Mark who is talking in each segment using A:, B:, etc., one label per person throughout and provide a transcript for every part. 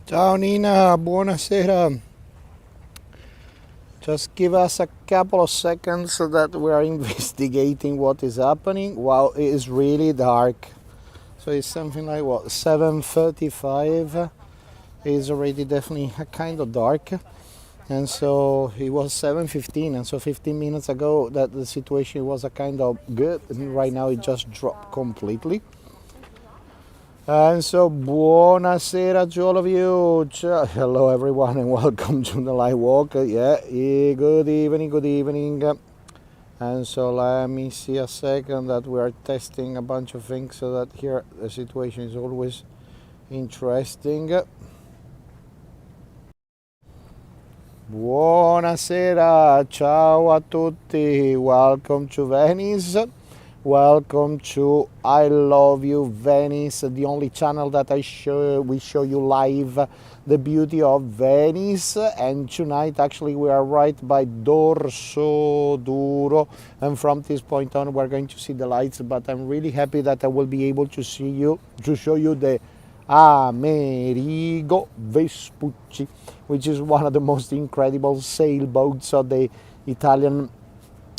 A: Ciao Nina, buonasera. Just give us a couple of seconds so that we are investigating what is happening. Wow, it is really dark. So it's something like what, 7:35. It's already definitely a kind of dark. And so it was 7:15, and so 15 minutes ago that the situation was a kind of good, and right now it just dropped completely. And so, buonasera to all of you. Hello, everyone, and welcome to the live walk. Good evening, good evening. And so, let me see a second that we are testing a bunch of things so that here the situation is always interesting. Buonasera, ciao a tutti. Welcome to Venice. Welcome to I Love You Venice, the only channel that we show you live the beauty of Venice. And tonight actually we are right by Dorsoduro, and from this point on we're going to see the lights, but I'm really happy that I will be able to show you the Amerigo Vespucci, which is one of the most incredible sailboats of the Italian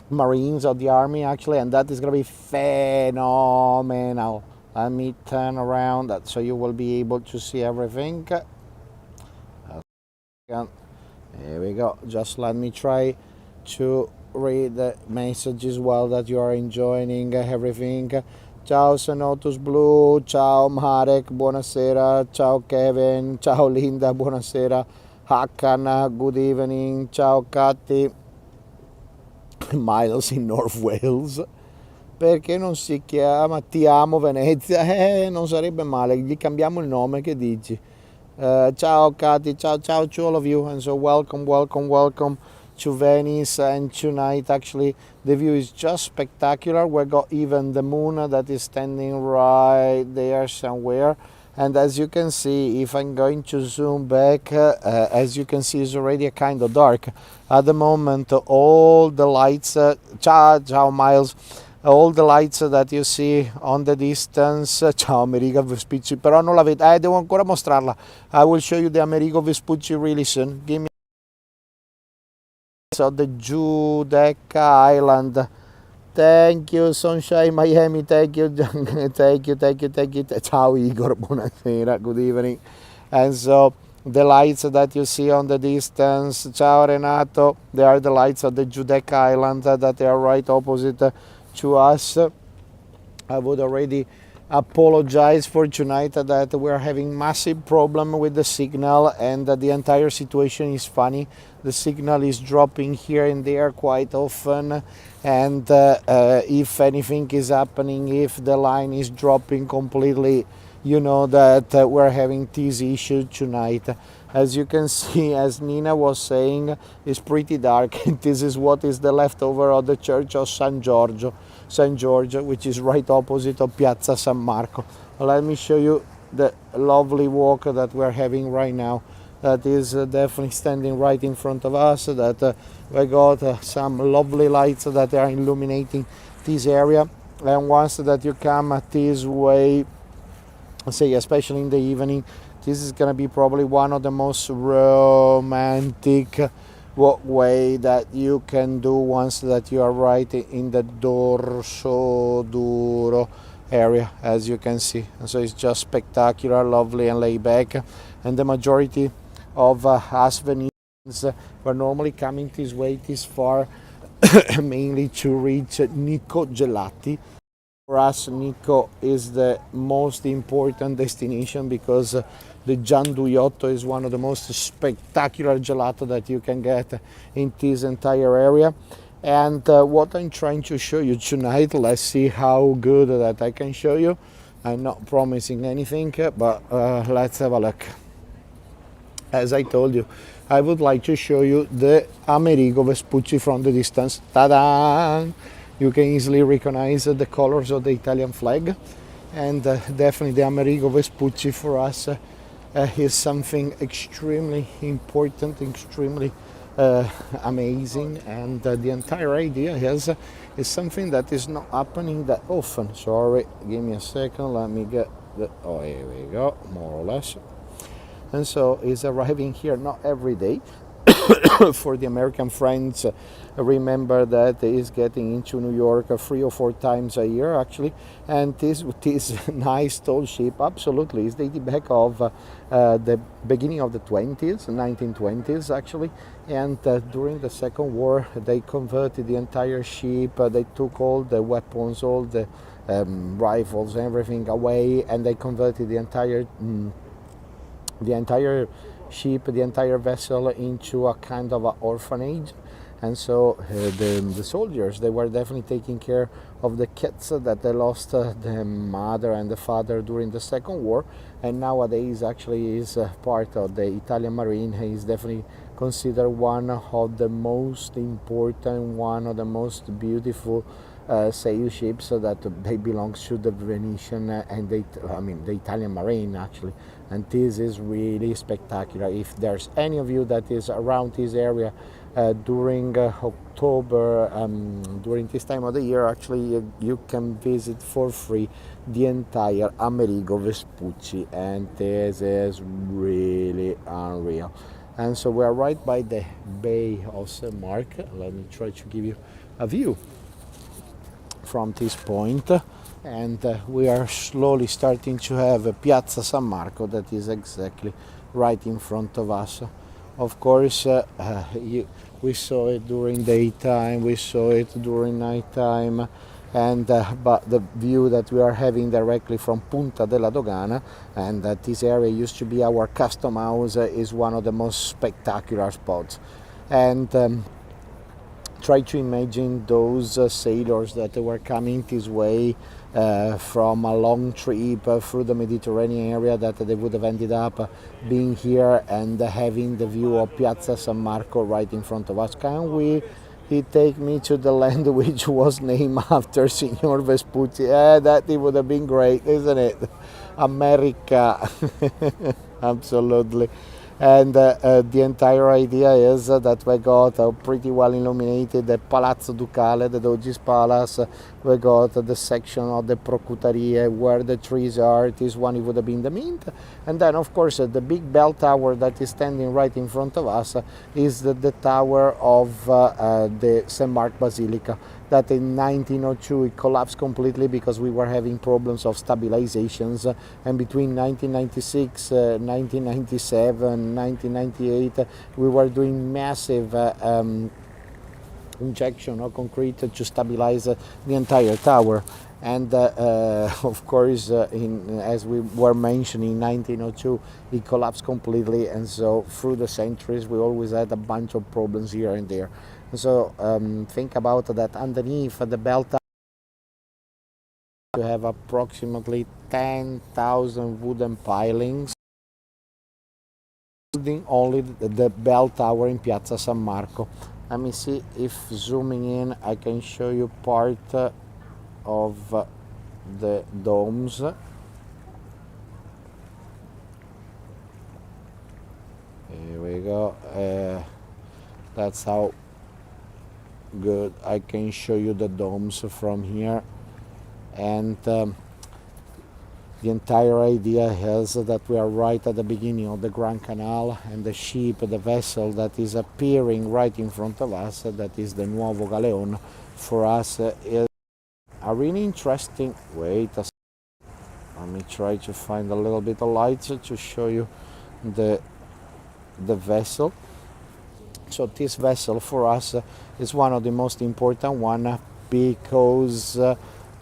A: Marines of the Army, actually, and that is going to be phenomenal. Let me turn around that so you will be able to see everything. Here we go. Just let me try to read the message as well that you are enjoying everything. Ciao Senotus Blue, ciao Marek, buonasera, ciao Kevin, ciao Linda, buonasera, Hakan, good evening, ciao Kati. Miles in North Wales, perché non si chiama Ti amo Venezia? Non sarebbe male, gli cambiamo il nome, che dici? Ciao Kati, ciao to all of you, and so welcome to Venice. And tonight actually the view is just spectacular. We got even the moon that is standing right there somewhere. And as you can see, if I'm going to zoom back, as you can see, it's already a kind of dark. At the moment, all the lights, ciao Miles, all the lights that you see on the distance, ciao Amerigo Vespucci, però non la vedo, devo ancora mostrarla. I will show you the Amerigo Vespucci really soon. Give me so the Giudecca Island. Thank you, Sunshine Miami. Thank you, thank you. Ciao, Igor. Buonasera. Good evening. And so, the lights that you see on the distance. Ciao, Renato. They are the lights of the Giudecca Island that they are right opposite to us. I would already apologize for tonight that we're having massive problem with the signal, and that the entire situation is funny. The signal is dropping here and there quite often, and if anything is happening, if the line is dropping completely, you know that we're having this issue tonight. As you can see, as Nina was saying, it's pretty dark. This is what is the leftover of the church of San George, which is right opposite of Piazza San Marco. Let me show you the lovely walk that we're having right now. That is definitely standing right in front of us. That we got some lovely lights that are illuminating this area. And once that you come this way, say especially in the evening, this is going to be probably one of the most romantic walkway that you can do once that you are right in the Dorsoduro area, as you can see. And so it's just spectacular, lovely and laid back. And the majority of us Venetians were normally coming this way this far mainly to reach Nico Gelati. For us, Nico is the most important destination because the Gianduiotto is one of the most spectacular gelato that you can get in this entire area. And what I'm trying to show you tonight, let's see how good that I can show you. I'm not promising anything, but let's have a look. As I told you, I would like to show you the Amerigo Vespucci from the distance. Ta-da! You can easily recognize the colors of the Italian flag, and definitely the Amerigo Vespucci for us is something extremely important, extremely amazing, and the entire idea is something that is not happening that often. Sorry, give me a second, let me get the, oh, here we go, more or less. and so is arriving here not every day. For the American friends, remember that is getting into New York 3 or 4 times a year actually, and this nice tall ship absolutely is dating back of the beginning of the 20s, 1920s actually, and during the Second War they converted the entire ship. They took all the weapons, all the rifles, everything away, and they converted the entire ship, the entire vessel into a kind of an orphanage. And so the soldiers, they were definitely taking care of the kids that they lost the mother and the father during the Second War, and nowadays actually is part of the Italian Marine. He is definitely considered one of the most important, one of the most beautiful sail ships that they belong to the Venetian and the Italian Marine actually, and this is really spectacular. If there's any of you that is around this area during October, during this time of the year, actually you can visit for free the entire Amerigo Vespucci, and this is really unreal. And so we are right by the Bay of San Marco. Let me try to give you a view from this point, and we are slowly starting to have Piazza San Marco that is exactly right in front of us. Of course, we saw it during daytime, we saw it during nighttime, and but the view that we are having directly from Punta della Dogana, and that this area used to be our custom house, is one of the most spectacular spots. And try to imagine those sailors that were coming this way from a long trip through the Mediterranean area, that they would have ended up being here and having the view of Piazza San Marco right in front of us. Can he take me to the land which was named after Signor Vespucci? That it would have been great, isn't it? America. Absolutely. And the entire idea is that we got a pretty well illuminated the Palazzo Ducale, the Doge's Palace. We got the section of the Procuterie where the trees are. This one, it would have been the Mint. And then, of course, the big bell tower that is standing right in front of us is the tower of the St. Mark Basilica, that in 1902 it collapsed completely because we were having problems of stabilizations, and between 1996, 1997, 1998 we were doing massive injection of concrete to stabilize the entire tower. And of course, as we were mentioning, 1902 it collapsed completely, and so through the centuries we always had a bunch of problems here and there. So think about that. Underneath the bell tower you have approximately 10,000 wooden pilings holding only the bell tower in Piazza San Marco. Let me see if zooming in I can show you part of the domes. Here we go. That's how good I can show you the domes from here. And the entire idea is that we are right at the beginning of the Grand Canal, and the ship, the vessel that is appearing right in front of us, that is the Nuovo Galeon, for us is a really interesting. Wait a second. Let me try to find a little bit of light to show you the vessel. So this vessel for us is one of the most important one, because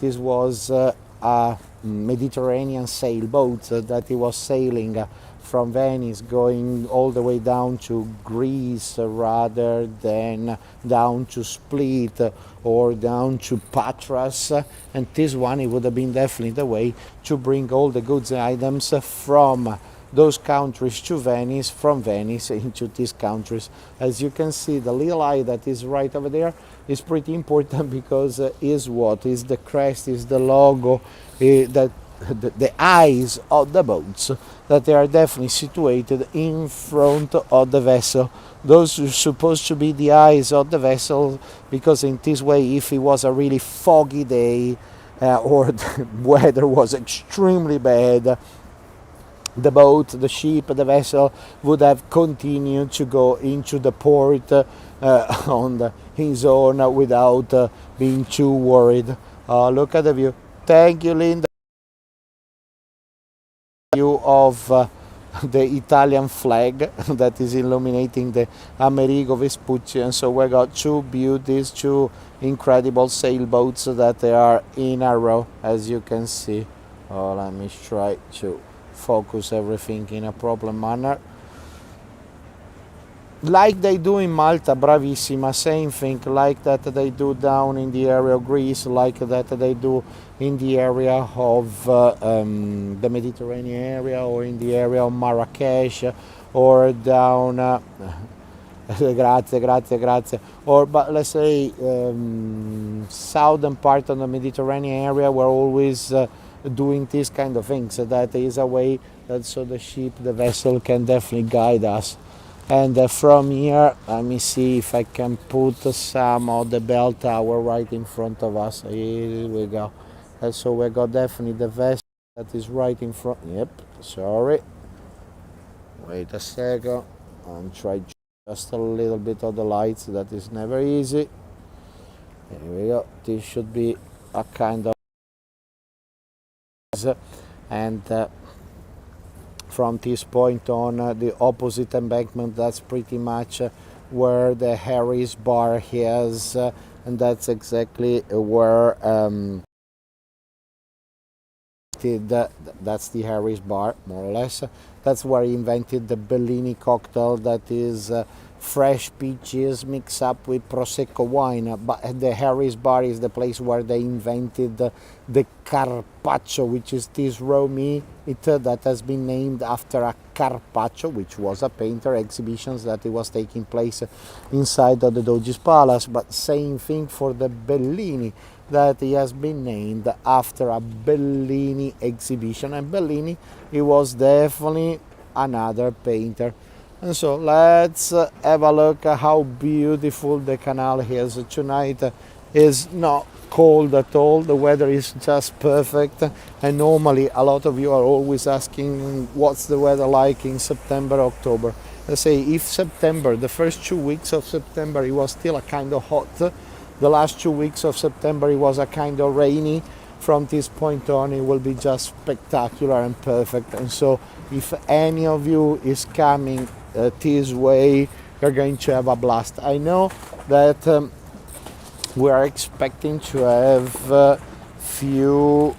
A: this was a Mediterranean sailboat that it was sailing from Venice going all the way down to Greece, rather than down to Split or down to Patras. And this one, it would have been definitely the way to bring all the goods and items from those countries to Venice, from Venice into these countries. As you can see, the little eye that is right over there is pretty important, because is the crest, is the logo, that the eyes of the boats, that they are definitely situated in front of the vessel. Those are supposed to be the eyes of the vessel, because in this way, if it was a really foggy day or the weather was extremely bad, the boat, the ship, the vessel would have continued to go into the port on the TIMEZONE without being too worried. Look at the view. Thank you, Linda. View of the Italian flag that is illuminating the Amerigo Vespucci, and so we got two beauties, two incredible sailboats that they are in a row, as you can see. Let me try to focus everything in a proper manner. Like they do in Malta, bravissima, same thing, like that they do down in the area of Greece, like that they do in the area of the Mediterranean area, or in the area of Marrakesh, or down grazie, or but let's say southern part of the Mediterranean area, we're always doing these kind of things. So that is a way that so the ship, the vessel can definitely guide us. And from here, let me see if I can put some of the bell tower right in front of us. Here we go. And so we got definitely the vessel that is right in front. Yep, sorry. Wait a second. And try just a little bit of the lights. That is never easy. Here we go. This should be a kind of. And from this point on, the opposite embankment, that's pretty much where the Harry's bar is, and that's exactly where that's the Harry's bar, more or less. That's where he invented the Bellini cocktail, that is fresh peaches mixed up with Prosecco wine. But the Harry's bar is the place where they invented the carpaccio, which is this raw meat that has been named after a Carpaccio, which was a painter exhibitions that it was taking place inside of the Doge's Palace. But same thing for the Bellini, that he has been named after a Bellini exhibition, and Bellini, he was definitely another painter. And so let's have a look at how beautiful the canal is. Tonight is not cold at all, the weather is just perfect, and normally a lot of you are always asking what's the weather like in September, October. Let's say if September, the first 2 weeks of September, it was still a kind of hot, the last 2 weeks of September it was a kind of rainy. From this point on it will be just spectacular and perfect. And so if any of you is coming this way, you're going to have a blast. I know that we are expecting to have few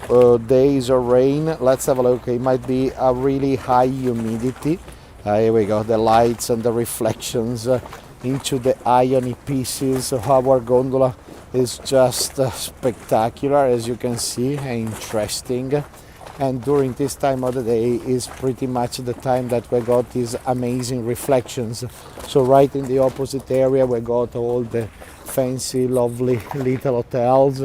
A: days of rain. Let's have a look. It might be a really high humidity. Here we go, the lights and the reflections into the iony pieces of our gondola is just spectacular, as you can see, and interesting. And during this time of the day is pretty much the time that we got these amazing reflections. So right in the opposite area we got all the fancy, lovely little hotels,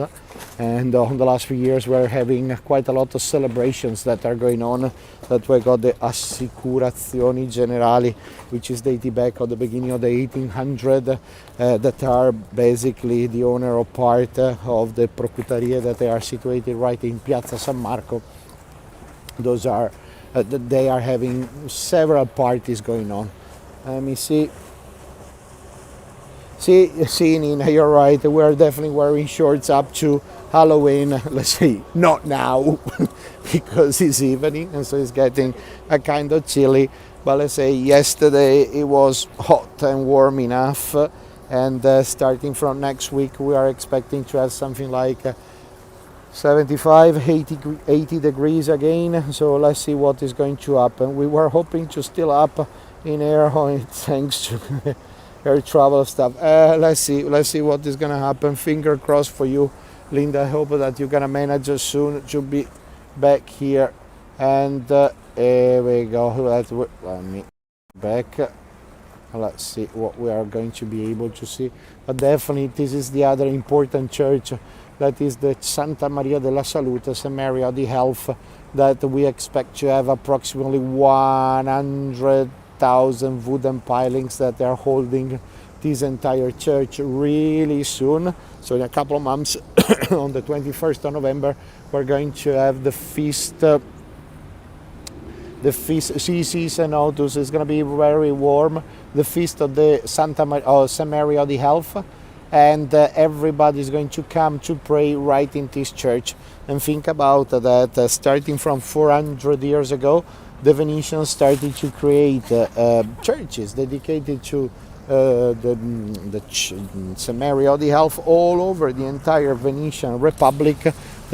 A: and on the last few years we're having quite a lot of celebrations that are going on. That we got the Assicurazioni Generali, which is dating back at the beginning of the 1800s, that are basically the owner of part of the Procutarie that they are situated right in Piazza San Marco. Those are they are having several parties going on. Let me see. See, Nina, you're right. We're definitely wearing shorts up to Halloween. Let's say not now, because it's evening and so it's getting a kind of chilly. But let's say yesterday it was hot and warm enough, and starting from next week we are expecting to have something like 75, 80 degrees again. So let's see what is going to happen. We were hoping to still up in air thanks to air travel stuff. Let's see what is gonna happen. Finger crossed for you, Linda. I hope that you're gonna manage soon to be back here. And here we go. Let me back. Let's see what we are going to be able to see. But definitely this is the other important church, that is the Santa Maria della Salute, St. Mary of the Health, that we expect to have approximately 100,000 wooden pilings that they are holding this entire church really soon. So in a couple of months, on the 21st of November, we're going to have the feast the feast, season August is going to be very warm. The feast of the St. Mary of the Health, and everybody is going to come to pray right in this church. And think about that, starting from 400 years ago, the Venetians started to create churches dedicated to St. Mary of the Health all over the entire Venetian Republic.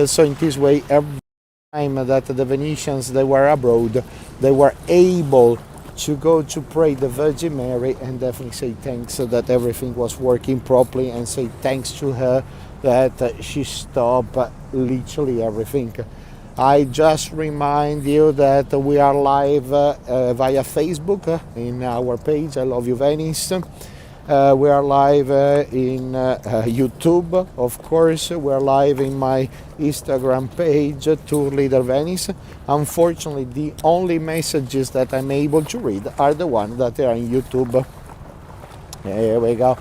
A: So in this way, every time that the Venetians they were abroad, they were able to go to pray the Virgin Mary and definitely say thanks that everything was working properly, and say thanks to her that she stopped literally everything. I just remind you that we are live via Facebook in our page, I Love You Venice. We are live in YouTube, of course. We are live in my Instagram page, Tour Leader Venice. Unfortunately, the only messages that I'm able to read are the ones that are in YouTube. Here we go.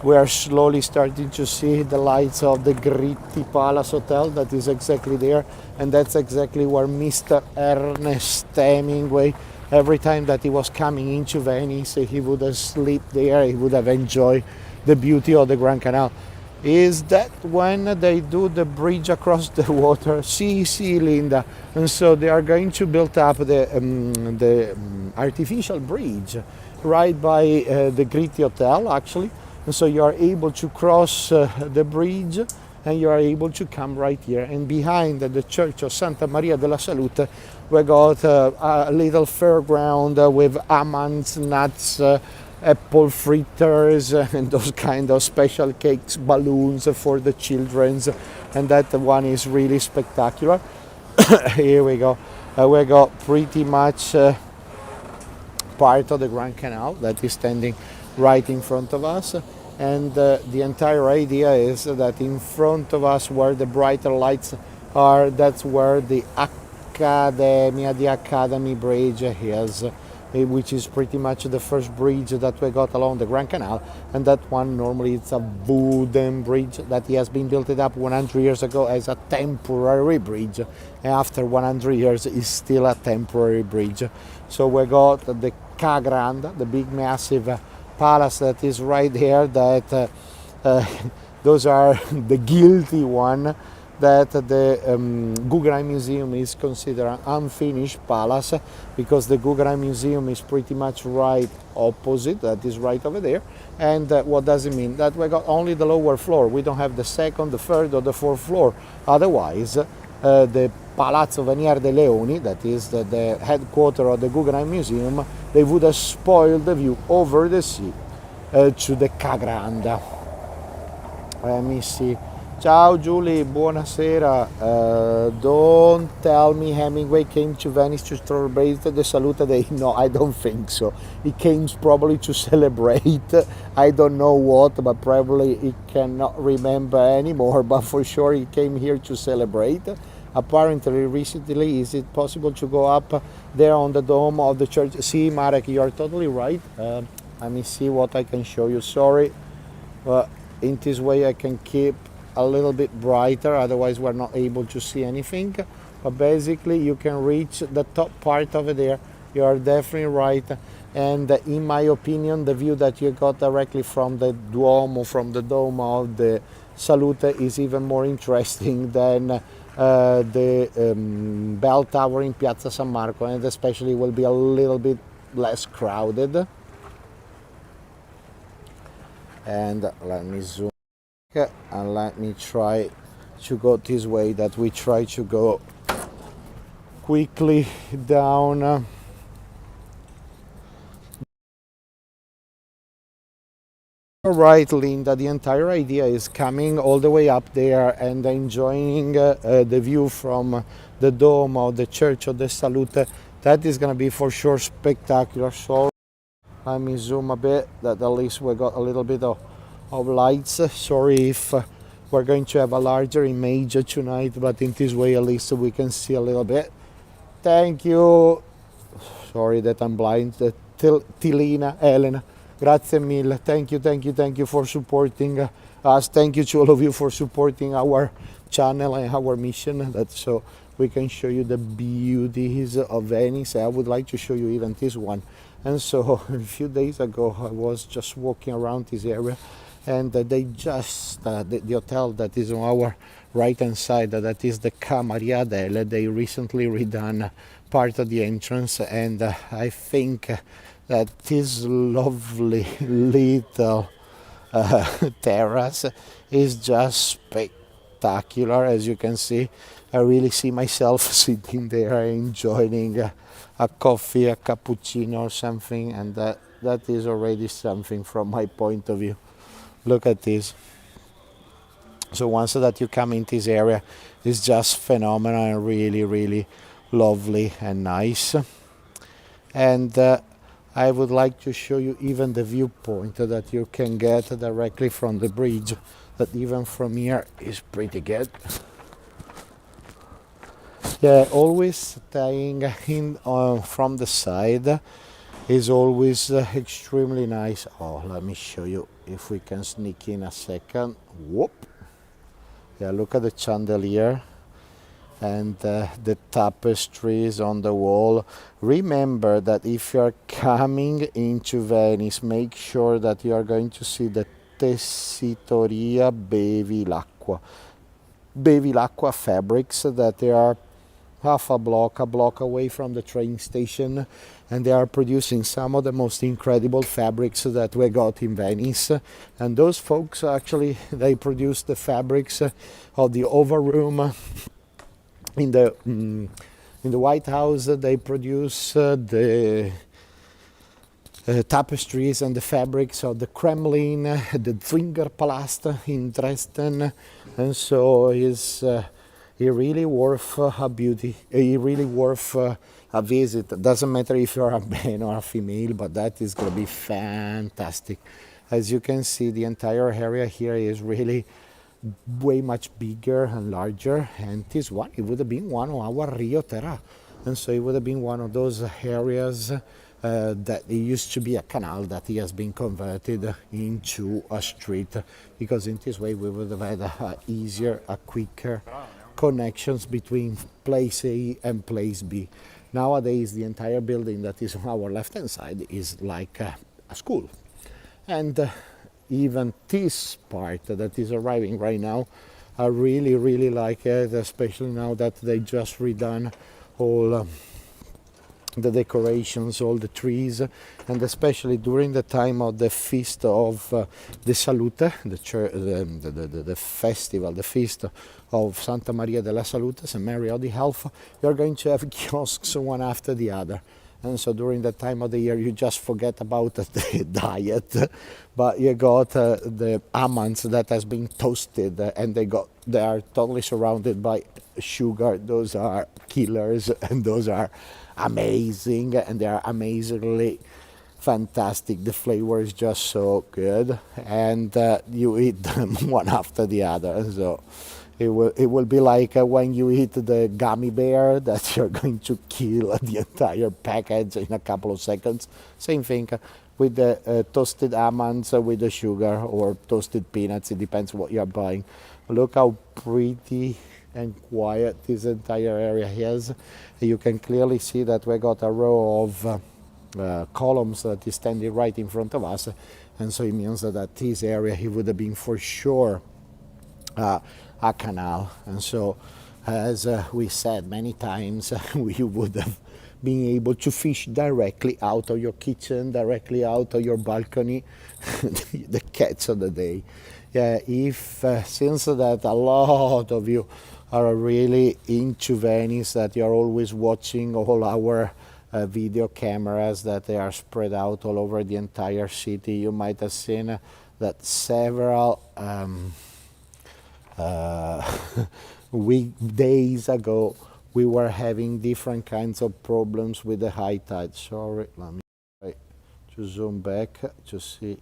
A: We are slowly starting to see the lights of the Gritti Palace Hotel that is exactly there, and that's exactly where Mr. Ernest Hemingway, every time that he was coming into Venice, he would have slept there, he would have enjoyed the beauty of the Grand Canal. Is that when they do the bridge across the water? See, Linda. And so they are going to build up the artificial bridge right by the Gritti Hotel, actually. And so you are able to cross the bridge and you are able to come right here. And behind the church of Santa Maria della Salute, we got a little fairground with almonds, nuts, apple fritters, and those kind of special cakes, balloons for the children. And that one is really spectacular. Here we go. We got pretty much part of the Grand Canal that is standing right in front of us, and the entire idea is that in front of us where the brighter lights are, that's where the Academy Bridge is, which is pretty much the first bridge that we got along the Grand Canal. And that one normally it's a wooden bridge that has been built up 100 years ago as a temporary bridge, and after 100 years is still a temporary bridge. So we got the Ca Grande, the big massive palace that is right here, that those are the guilty one that the Guggenheim Museum is considered an unfinished palace, because the Guggenheim Museum is pretty much right opposite, that is right over there. And what does it mean? That we got only the lower floor, we don't have the second, the third or the fourth floor. Otherwise the Palazzo Venier dei Leoni, that is the headquarters of the Guggenheim Museum, they would have spoiled the view over the sea to the Ca Grande. Let me see. Ciao Julie, buonasera. Don't tell me Hemingway came to Venice to celebrate the Salute Day. No, I don't think so. He came probably to celebrate, I don't know what, but probably he cannot remember anymore, but for sure he came here to celebrate. Apparently recently, is it possible to go up there on the dome of the church? See, Marek, you are totally right. Let me see what I can show you. Sorry, but in this way I can keep a little bit brighter, otherwise we're not able to see anything. But basically you can reach the top part over there. You are definitely right. And in my opinion, the view that you got directly from the Duomo, from the dome of the Salute, is even more interesting than the bell tower in Piazza San Marco, and especially will be a little bit less crowded. And let me zoom and let me try to go this way, that we try to go quickly down. Right, Linda, the entire idea is coming all the way up there and enjoying the view from the dome of the Church of the Salute. That is going to be for sure spectacular. So let me zoom a bit, that at least we got a little bit of lights. Sorry if we're going to have a larger image tonight, but in this way at least we can see a little bit. Thank you. Sorry that I'm blind. Tilina, Elena. Grazie mille. Thank you for supporting us. Thank you to all of you for supporting our channel and our mission. That's so we can show you the beauties of Venice. I would like to show you even this one. And so a few days ago I was just walking around this area, and they just the hotel that is on our right hand side, that is the Maria della, they recently redone part of the entrance, and I think that this lovely little terrace is just spectacular. As you can see, I really see myself sitting there enjoying a coffee, a cappuccino or something, and that is already something from my point of view. Look at this. So once that you come in this area, it's just phenomenal and really, really lovely and nice. And I would like to show you even the viewpoint that you can get directly from the bridge, that even from here is pretty good. Yeah, always staying in from the side is always extremely nice. Oh, let me show you if we can sneak in a second. Whoop. Yeah, look at the chandelier and the tapestries on the wall. Remember that if you're coming into Venice, make sure that you are going to see the Tessitoria Bevilacqua. Bevilacqua fabrics, that they are half a block away from the train station, and they are producing some of the most incredible fabrics that we got in Venice. And those folks actually, they produce the fabrics of the Oval Room in the White House. They produce the tapestries and the fabrics of the Kremlin, the Zwingerpalast in Dresden, and so is it really worth a beauty. It really worth a visit. It doesn't matter if you're a man or a female, but that is going to be fantastic. As you can see, the entire area here is really way much bigger and larger, and this one, it would have been one of our Rio Terra, and so it would have been one of those areas that it used to be a canal that has been converted into a street, because in this way we would have had a easier, a quicker connections between place A and place B. Nowadays the entire building that is on our left hand side is like a school, and even this part that is arriving right now, I really, really like it, especially now that they just redone all the decorations, all the trees, and especially during the time of the feast of the Salute, the festival, the feast of Santa Maria della Salute, St. Mary of the Health, you're going to have kiosks one after the other. And so during that time of the year, you just forget about the diet, but you got the almonds that has been toasted, and they are totally surrounded by sugar. Those are killers, and those are amazing, and they are amazingly fantastic. The flavor is just so good, and you eat them one after the other. So it will be like when you eat the gummy bear, that you're going to kill the entire package in a couple of seconds. Same thing with the toasted almonds with the sugar, or toasted peanuts. It depends what you're buying. Look how pretty and quiet this entire area is. You can clearly see that we got a row of columns that is standing right in front of us, and so it means that this area, it would have been for sure a canal. And so, as we said many times, we would have been able to fish directly out of your kitchen, directly out of your balcony, the catch of the day. Yeah, if since that a lot of you are really into Venice, that you're always watching all our video cameras that they are spread out all over the entire city, you might have seen that several weekdays ago we were having different kinds of problems with the high tide. Sorry, let me try to zoom back to see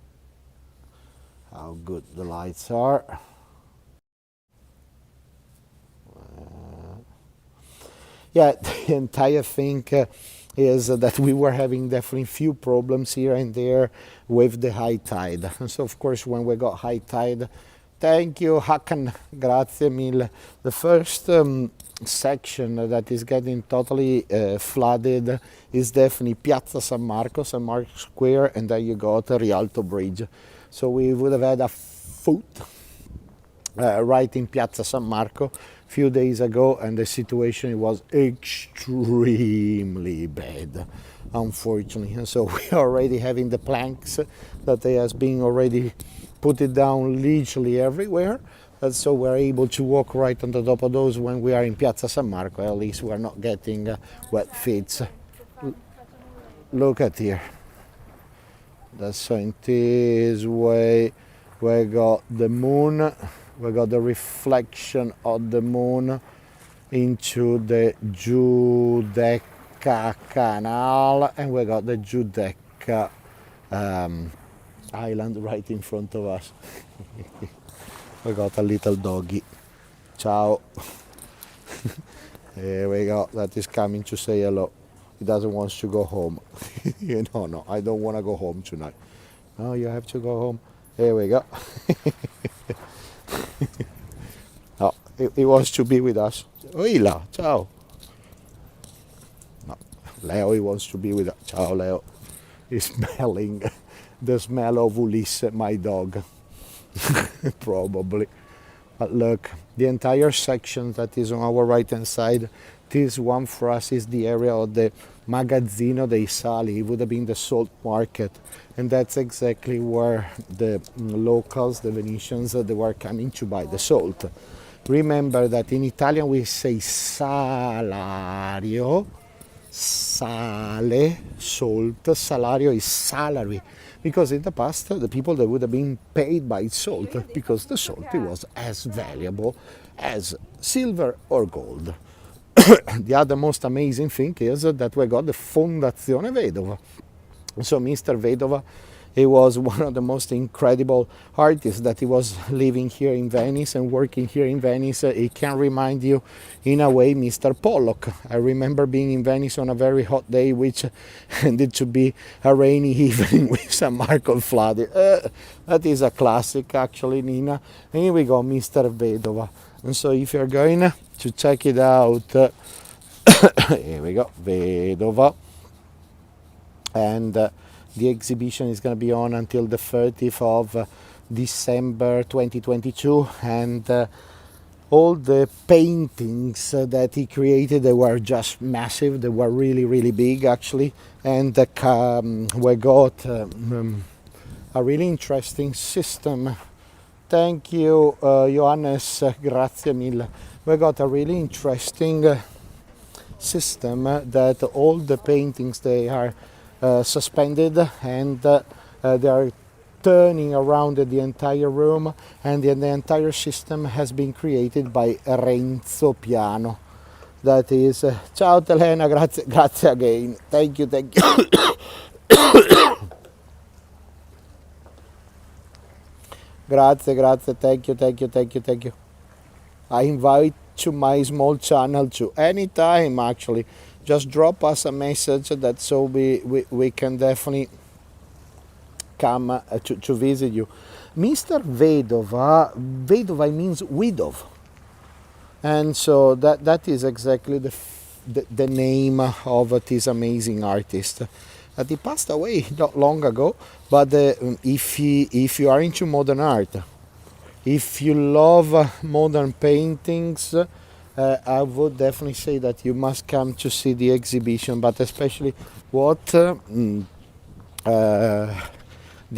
A: how good the lights are. Yeah, the entire thing is that we were having definitely few problems here and there with the high tide. And so of course when we got high tide, Thank you, Hakan. Grazie mille. The first section that is getting totally flooded is definitely Piazza San Marco, San Marco Square, and then you got Rialto Bridge. So we would have had a foot right in Piazza San Marco a few days ago, and the situation was extremely bad, unfortunately. And so we are already having the planks that they has been already put it down literally everywhere, and so we're able to walk right on the top of those when we are in Piazza San Marco. At least we're not getting wet feet. Look at here. That's so in this way we got the moon, we got the reflection of the moon into the Giudecca Canal, and we got the Giudecca Island right in front of us. We got a little doggy. Ciao. Here we go. That is coming to say hello. He doesn't want to go home. No, I don't want to go home tonight. No, you have to go home. Here we go. No, he wants to be with us. Oila, ciao. No, Leo, he wants to be with us. Ciao, Leo. He's smelling the smell of Ulisse, my dog. Probably. But look, the entire section that is on our right hand side, this one for us is the area of the Magazzino dei Sali. It would have been the salt market, and that's exactly where the locals, the Venetians, they were coming to buy the salt. Remember that in Italian we say salario, sale, salt, salario is salary, because in the past the people, they would have been paid by salt, because the salt, it was as valuable as silver or gold. The other most amazing thing is that we got the Fondazione Vedova. So Mr. Vedova, he was one of the most incredible artists that he was living here in Venice and working here in Venice. He can remind you in a way Mr. Pollock. I remember being in Venice on a very hot day, which ended to be a rainy evening with San Marco flooded. That is a classic, actually, Nina. And here we go, Mr. Vedova. And so if you're going to check it out, here we go, Vedova. And the exhibition is going to be on until the 30th of December 2022, and all the paintings that he created, they were just massive. They were really, really big, actually, and we got a really interesting system. Thank you, Johannes, grazie mille. We got a really interesting system that all the paintings, they are suspended, and they are turning around the entire room, and the entire system has been created by Renzo Piano. That is, ciao Telena, grazie again. Thank you. Grazie, thank you. I invite to my small channel too. Anytime, actually. Just drop us a message that so we can definitely come to visit you. Mr. Vedova means widow. And so that is exactly the name of this amazing artist. He passed away not long ago, but if you are into modern art, if you love modern paintings, I would definitely say that you must come to see the exhibition, but especially what the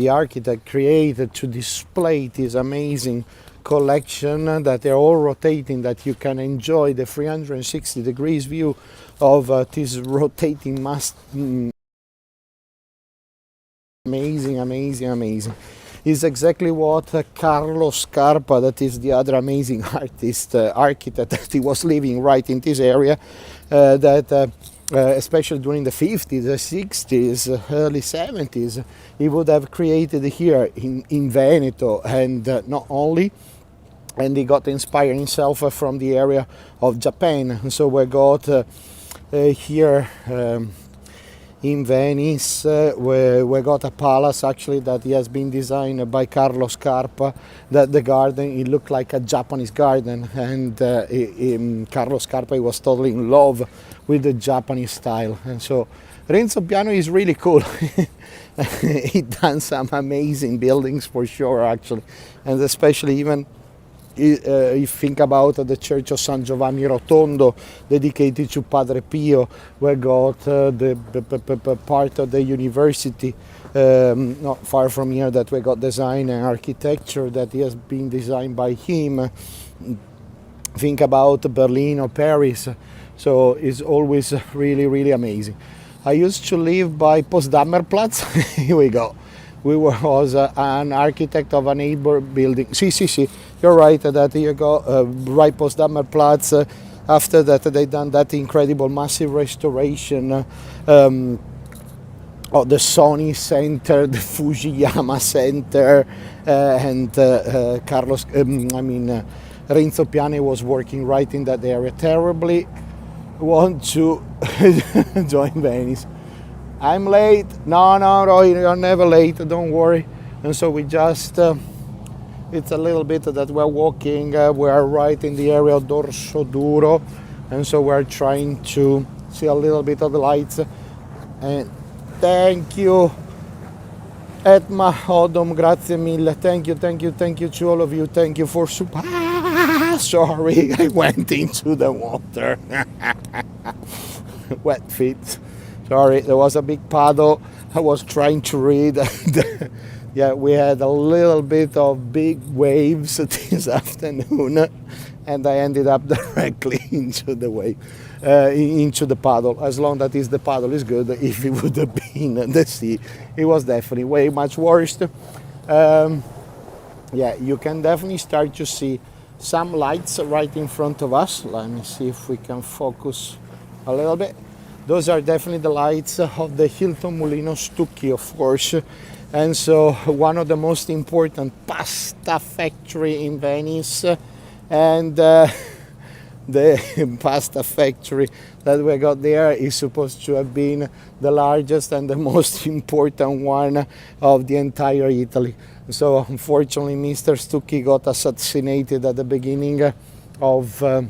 A: architect created to display this amazing collection that they're all rotating, that you can enjoy the 360 degrees view of this rotating amazing. Is exactly what Carlo Scarpa, that is the other amazing architect that he was living right in this area, especially during the 50s, the 60s, early 70s, he would have created here in Veneto, and not only, and he got inspired himself from the area of Japan. And so we got here in Venice. We got a palace actually that has been designed by Carlos Scarpa. That the garden, it looked like a Japanese garden, and Carlos Scarpa was totally in love with the Japanese style. And so Renzo Piano is really cool. He done some amazing buildings for sure actually, and especially even you think about the Church of San Giovanni Rotondo, dedicated to Padre Pio. We got the part of the university not far from here that we got design and architecture that has been designed by him. Think about Berlin or Paris. So it's always really, really amazing. I used to live by Potsdamer Platz. Here we go. Was an architect of a neighbor building. See, you're right that you go right Potsdamer Platz. After that, they done that incredible massive restoration of the Sony Center, the Fujiyama Center, and Renzo Piano was working right in that area. Terribly want to join Venice. I'm late. No, you're never late. Don't worry. And so we just, it's a little bit that we're walking. We are right in the area of Dorsoduro. And so we're trying to see a little bit of the lights. And thank you. Etma Odom, grazie mille. Thank you to all of you. Thank you for support. Sorry, I went into the water. Wet feet. Sorry, there was a big puddle. I was trying to read. Yeah, we had a little bit of big waves this afternoon, and I ended up directly into the wave, into the puddle. As long as the puddle is good, if it would have been the sea, it was definitely way much worse. Yeah, you can definitely start to see some lights right in front of us. Let me see if we can focus a little bit. Those are definitely the lights of the Hilton Molino Stucky, of course. And so one of the most important pasta factory in Venice, and the pasta factory that we got there is supposed to have been the largest and the most important one of the entire Italy. So unfortunately, Mr. Stucky got assassinated at the beginning of the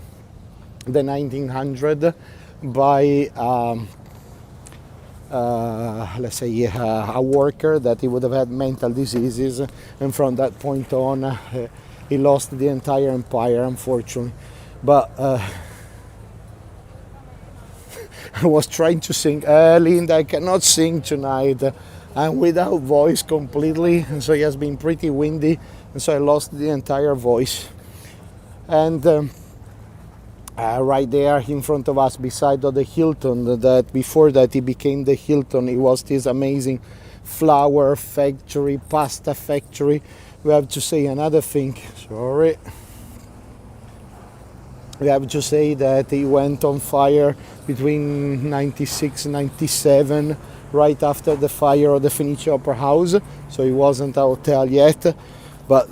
A: 1900s by let's say a worker that he would have had mental diseases, and from that point on he lost the entire empire, unfortunately. But I was trying to sing, Linda, I cannot sing tonight. I'm without voice completely, and so it has been pretty windy, and so I lost the entire voice. And right there in front of us, beside of the Hilton, that before that it became the Hilton, it was this amazing flour factory, pasta factory. We have to say another thing, sorry. We have to say that it went on fire between 96 and 97, right after the fire of the Venetian Opera House. So it wasn't a hotel yet, but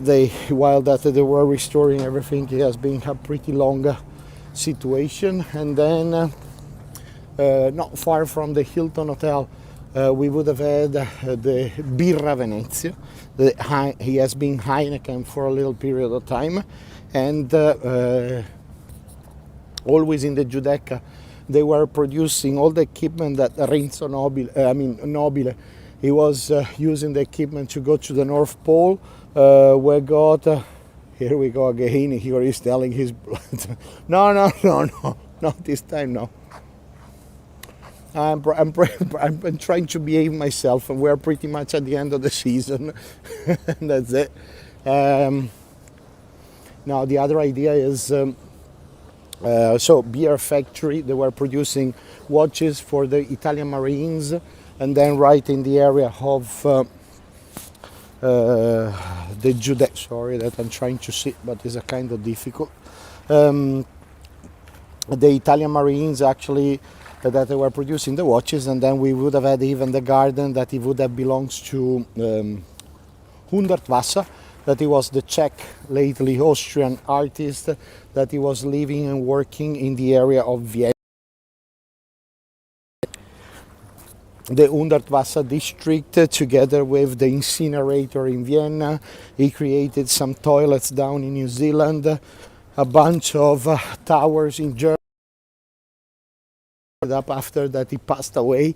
A: while they were restoring everything, it has been a pretty long situation. And then not far from the Hilton Hotel, we would have had the Birra Venezia. He has been Heineken for a little period of time, and always in the Giudecca, they were producing all the equipment that Renzo Nobile, he was using the equipment to go to the North Pole. We got, here we go again, here he's telling his blood. No, not this time, no. I'm trying to behave myself, and we're pretty much at the end of the season. And that's it. Now the other idea is, so beer factory, they were producing watches for the Italian Marines, and then right in the area of the Giudecca, sorry that I'm trying to sit, but it's a kind of difficult. The Italian Marines actually, that they were producing the watches, and then we would have had even the garden that it would have belongs to Hundertwasser, that he was the Czech, lately Austrian artist, that he was living and working in the area of Vienna. the Hundertwasser district together with the incinerator in Vienna. He created some toilets down in New Zealand, a bunch of towers in Germany. Up after that he passed away.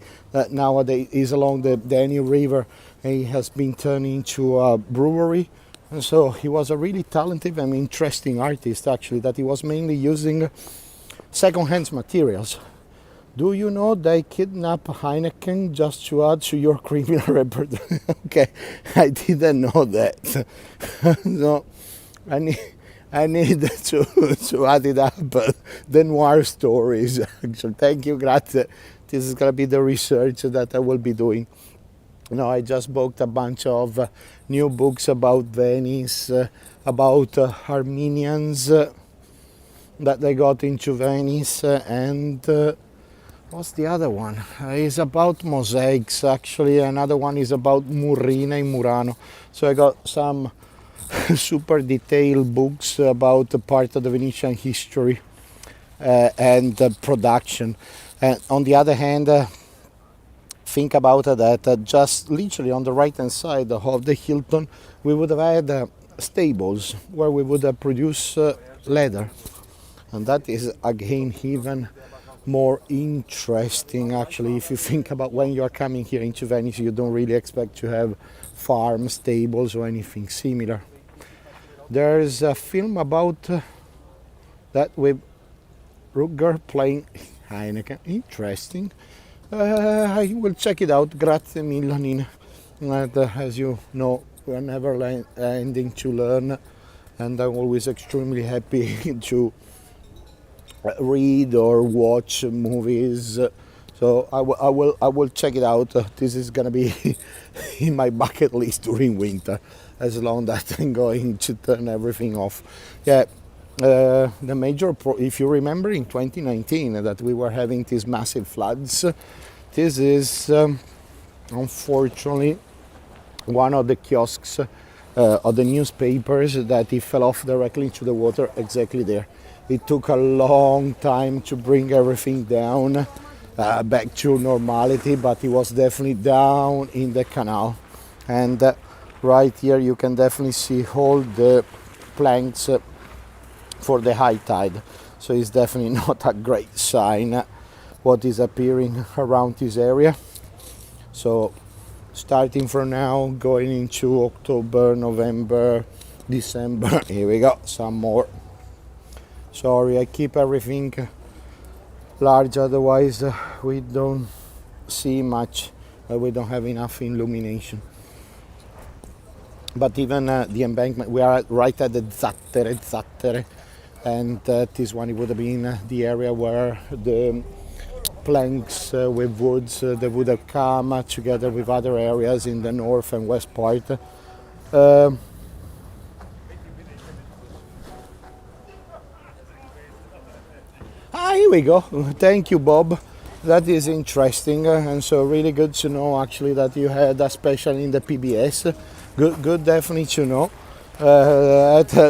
A: Nowadays is along the Danube River. He has been turned into a brewery. And so he was a really talented and interesting artist, actually, that he was mainly using second-hand materials. Do you know they kidnapped Heineken just to add to your criminal record? Okay, I didn't know that. So I need to add it up. The noir stories. Actually, thank you, grazie. This is gonna be the research that I will be doing. I just bought a bunch of new books about Venice, about Armenians that they got into Venice, and what's the other one? It's about mosaics, actually. Another one is about Murrina in Murano. So I got some super detailed books about the part of the Venetian history and production. And on the other hand, think about that just literally on the right hand side of the Hilton, we would have had stables where we would have produced leather. And that is again even more interesting, actually. If you think about when you're coming here into Venice, you don't really expect to have farm stables or anything similar. There's a film about that with Rutger playing Heineken. Interesting. I will check it out. Grazie mille, Nina. As you know, we are never ending to learn, and I'm always extremely happy to read or watch movies. So I will check it out. This is gonna be in my bucket list during winter, as long as I'm going to turn everything off. Yeah. The major if you remember in 2019 that we were having these massive floods, this is unfortunately one of the kiosks of the newspapers that it fell off directly into the water, exactly there. It took a long time to bring everything down back to normality, but it was definitely down in the canal. And right here you can definitely see all the planks for the high tide. So it's definitely not a great sign what is appearing around this area. So starting from now, going into October, November, December, here we go, some more. Sorry, I keep everything large, otherwise we don't see much, we don't have enough illumination. But even the embankment, we are right at the Zattere, and this one, it would have been the area where the planks with woods, they would have come together with other areas in the north and west part. Here we go. Thank you, Bob. That is interesting, and so really good to know actually that you had a special in the PBS. Good, definitely to know.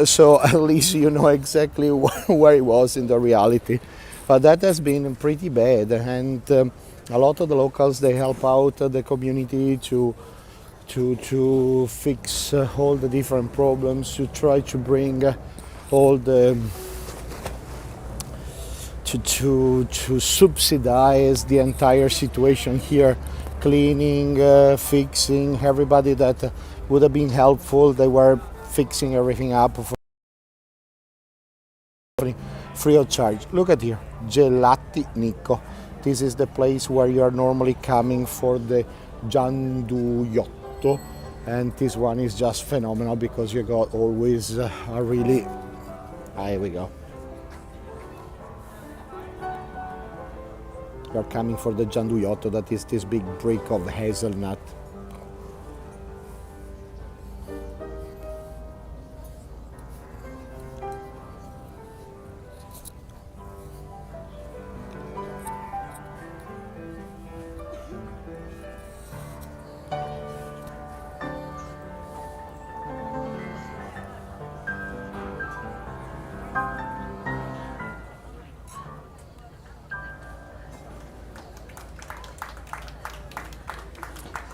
A: So at least you know exactly where it was in the reality. But that has been pretty bad, and a lot of the locals, they help out the community to fix all the different problems, to try to bring all the to subsidize the entire situation here, cleaning, fixing. Everybody that would have been helpful, they were fixing everything up for free of charge. Look at here, Gelati Nico. This is the place where you are normally coming for the gianduiotto, and this one is just phenomenal because you got always a really, here we go. You're coming for the gianduiotto, that is this big brick of hazelnut.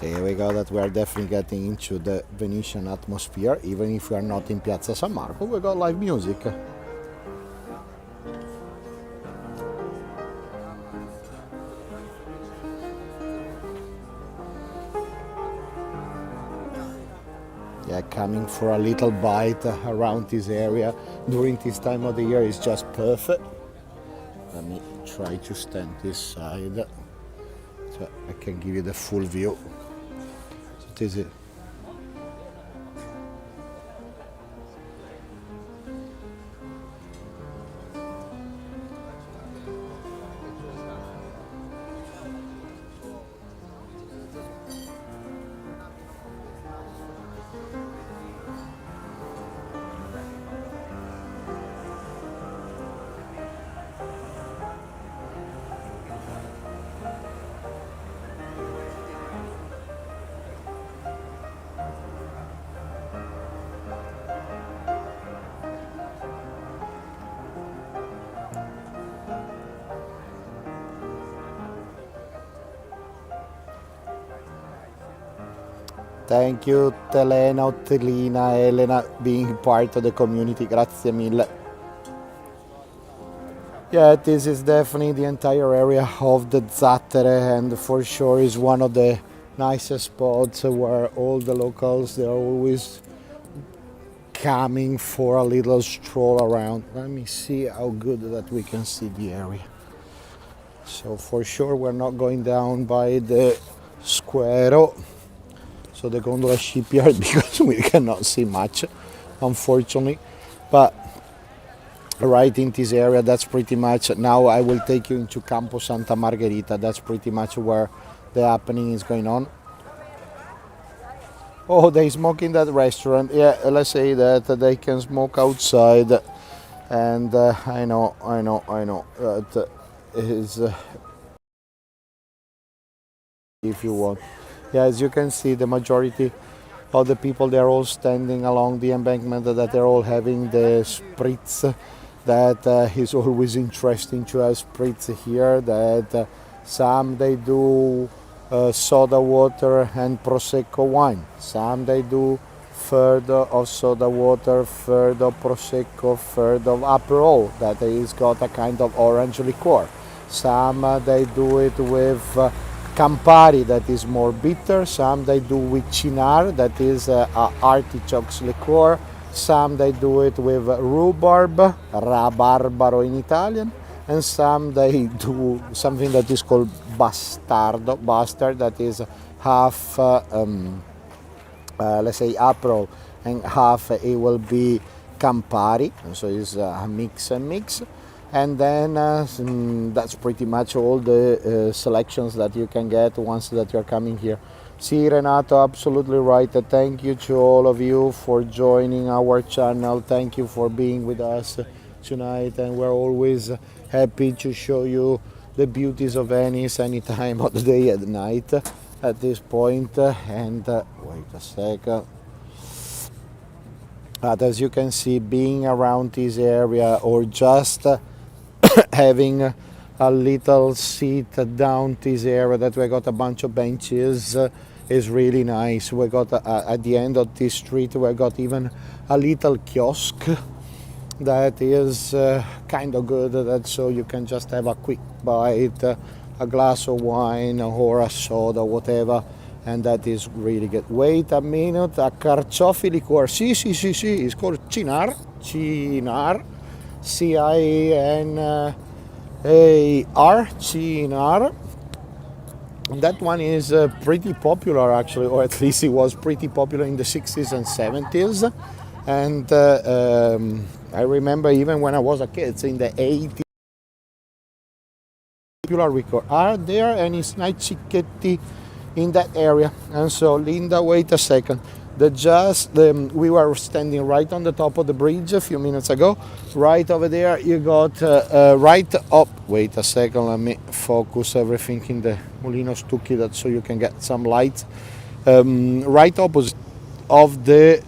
A: There we go, that we are definitely getting into the Venetian atmosphere, even if we are not in Piazza San Marco, we got live music. Yeah, coming for a little bite around this area during this time of the year is just perfect. Let me try to stand this side so I can give you the full view. So this is Thank you, Telena, Telina, Elena, being part of the community. Grazie mille. Yeah, this is definitely the entire area of the Zattere, and for sure is one of the nicest spots where all the locals, they're always coming for a little stroll around. Let me see how good that we can see the area. So for sure we're not going down by the Square, so the gondola shipyard, because we cannot see much, unfortunately. But right in this area, that's pretty much, now I will take you into Campo Santa Margherita. That's pretty much where the happening is going on. Oh, they smoke in that restaurant. Yeah, let's say that they can smoke outside. And I know. That is, if you want. Yeah, as you can see, the majority of the people, they're all standing along the embankment, that they're all having the Spritz. That is always interesting to have Spritz here. That some they do soda water and Prosecco wine. Some they do third of soda water, third of Prosecco, third of Aperol. That is got a kind of orange liqueur. Some they do it with Campari, that is more bitter. Some they do with Cynar, that is artichokes liqueur. Some they do it with rhubarb, rabarbaro in Italian. And some they do something that is called bastard, that is half, let's say, Aperol, and half it will be Campari. So it's a mix and mix. And then that's pretty much all the selections that you can get once that you're coming here. See, Renato, absolutely right. Thank you to all of you for joining our channel. Thank you for being with us tonight, and we're always happy to show you the beauties of Venice any time of the day and night at this point. And wait a second. But as you can see, being around this area or just having a little seat down this area, that we got a bunch of benches, is really nice. We got at the end of this street, we got even a little kiosk that is kind of good, that so you can just have a quick bite, a glass of wine or a soda, whatever, and that is really good. Wait a minute, a carciofi liqueur. Sì, it's called Cynar, C-I-N-A-R, Cynar. That one is pretty popular, actually, or at least it was pretty popular in the 60s and 70s. And I remember even when I was a kid, in the 80s, popular record. Are there any nice Cicchetti in that area? And so, Linda, wait a second. We were standing right on the top of the bridge a few minutes ago. Right over there, you got right up. Wait a second, let me focus everything in the Molino Stucky, that so you can get some light. Right opposite of the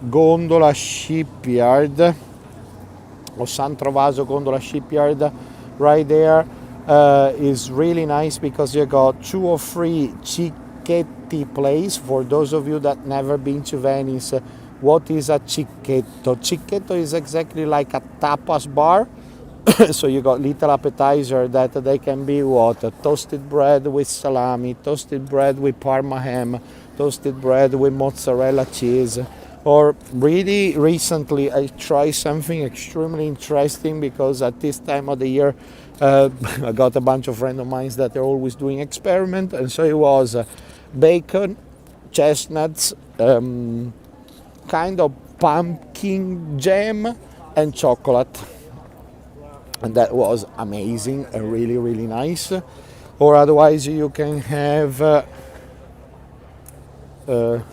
A: gondola shipyard, or San Trovaso gondola shipyard, right there. is really nice because you got 2 or 3 Cicchetti place. For those of you that never been to Venice, what is a Cicchetto? Cicchetto is exactly like a tapas bar. So you got little appetizer that they can be what? Toasted bread with salami, toasted bread with parma ham, toasted bread with mozzarella cheese. Or really recently I tried something extremely interesting because at this time of the year I got a bunch of friends of mine that are always doing experiment, and so it was bacon, chestnuts, kind of pumpkin jam and chocolate, and that was amazing and really really nice. Or otherwise you can have let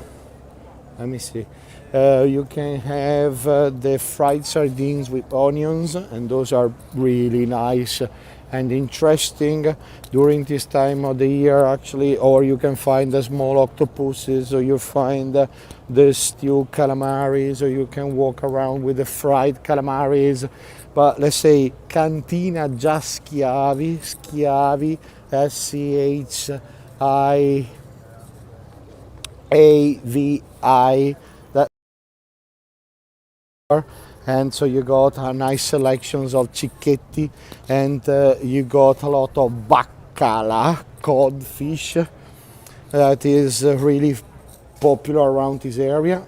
A: me see, you can have the fried sardines with onions, and those are really nice and interesting during this time of the year actually. Or you can find the small octopuses, or you find the stewed calamaris, or you can walk around with the fried calamaris. But let's say cantina già schiavi, SCHIAVI, that are. And so you got a nice selections of Cicchetti, and you got a lot of Bakala, cod fish, that is really popular around this area.